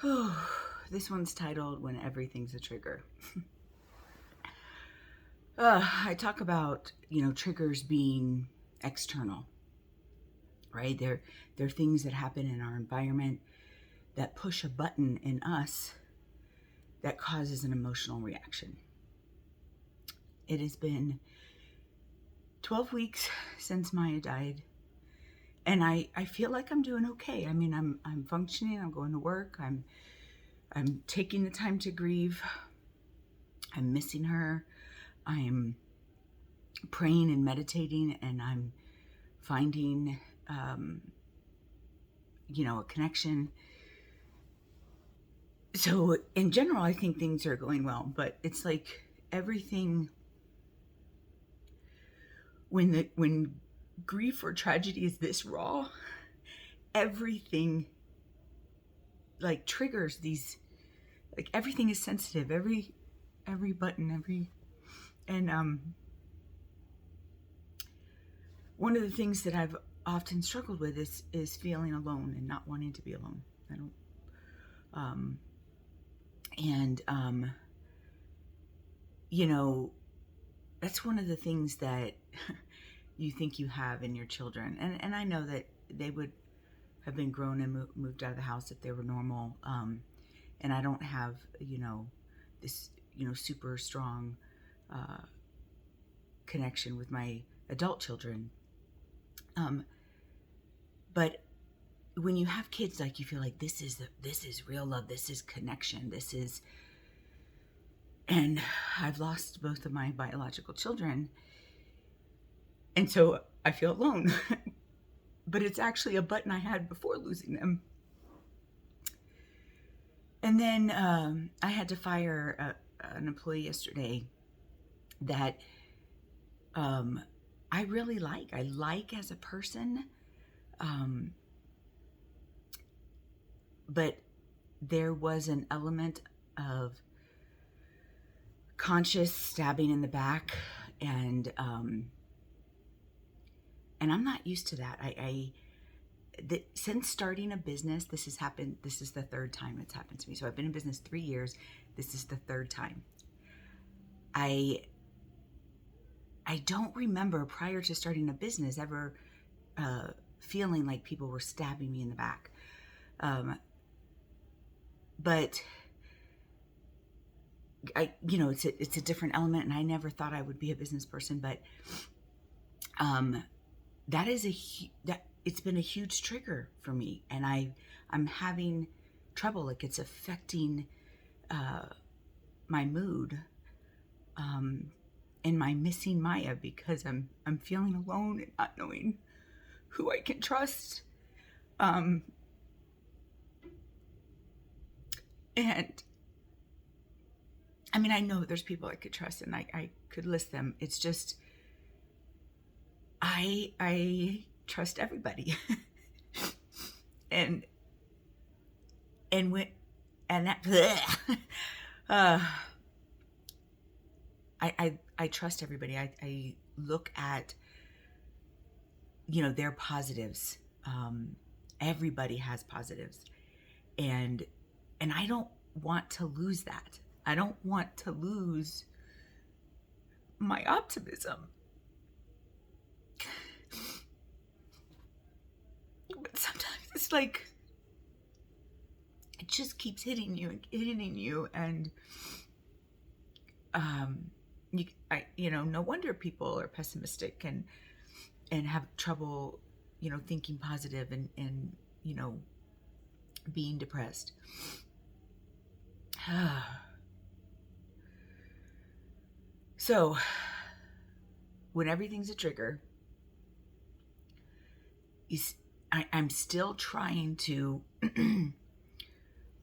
Oh, this one's titled When Everything's a Trigger. I talk about, triggers being external, right? They're things that happen in our environment that push a button in us that causes an emotional reaction. It has been 12 weeks since Maya died, and I feel like I'm doing okay. I mean, I'm functioning, I'm going to work, I'm taking the time to grieve. I'm missing her. I'm praying and meditating, and I'm finding, a connection. So in general, I think things are going well, but it's like everything, when grief or tragedy is this raw, everything like triggers these, like everything is sensitive, every button, and one of the things that I've often struggled with is feeling alone and not wanting to be alone. I don't, and that's one of the things that you think you have in your children, and I know that they would have been grown and moved out of the house if they were normal, and I don't have this super strong connection with my adult children, but when you have kids, like, you feel like this is real love, this is connection, and I've lost both of my biological children, and so I feel alone. But it's actually a button I had before losing them. And then I had to fire an employee yesterday that I really like. I like as a person, but there was an element of conscious stabbing in the back, and I'm not used to that. Since starting a business, this has happened. This is the third time it's happened to me. So I've been in business 3 years. This is the third time. I don't remember prior to starting a business ever feeling like people were stabbing me in the back. But it's a different element, and I never thought I would be a business person, but that is it's been a huge trigger for me, and I'm having trouble. Like, it's affecting my mood, and my missing Maya, because I'm feeling alone and not knowing who I can trust. And I mean, I know there's people I could trust, and I could list them. It's just I trust everybody. and that I trust everybody. I look at their positives. Everybody has positives, and I don't want to lose that. I don't want to lose my optimism. But sometimes it's like it just keeps hitting you, and no wonder people are pessimistic and have trouble, thinking positive, and being depressed. So, when everything's a trigger, I'm still trying to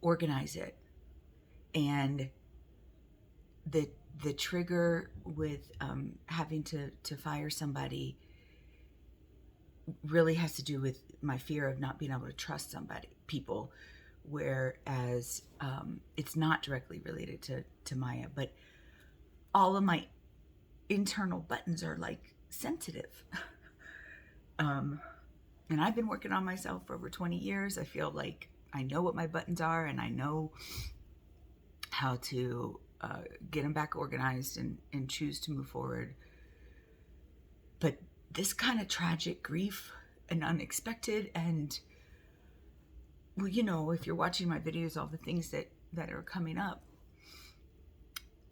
organize it, and the trigger with having to fire somebody really has to do with my fear of not being able to trust people, whereas it's not directly related to Maya, but all of my internal buttons are like sensitive. And I've been working on myself for over 20 years. I feel like I know what my buttons are, and I know how to get them back organized and choose to move forward. But this kind of tragic grief and unexpected, and well, you know, if you're watching my videos, all the things that are coming up,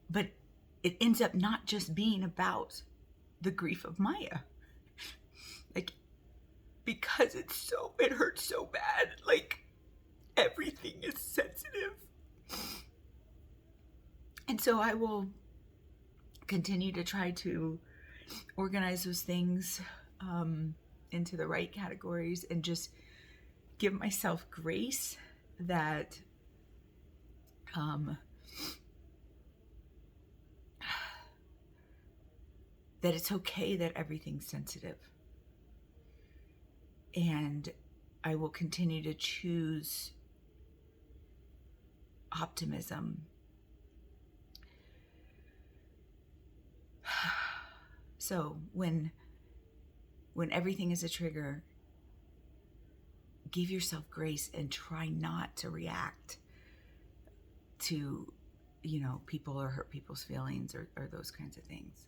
but it ends up not just being about the grief of Maya, like, because it hurts so bad, like everything is sensitive. And so I will continue to try to organize those things into the right categories, and just give myself grace that that it's okay that everything's sensitive. And I will continue to choose optimism. So when everything is a trigger, give yourself grace and try not to react to, you know, people or hurt people's feelings or those kinds of things.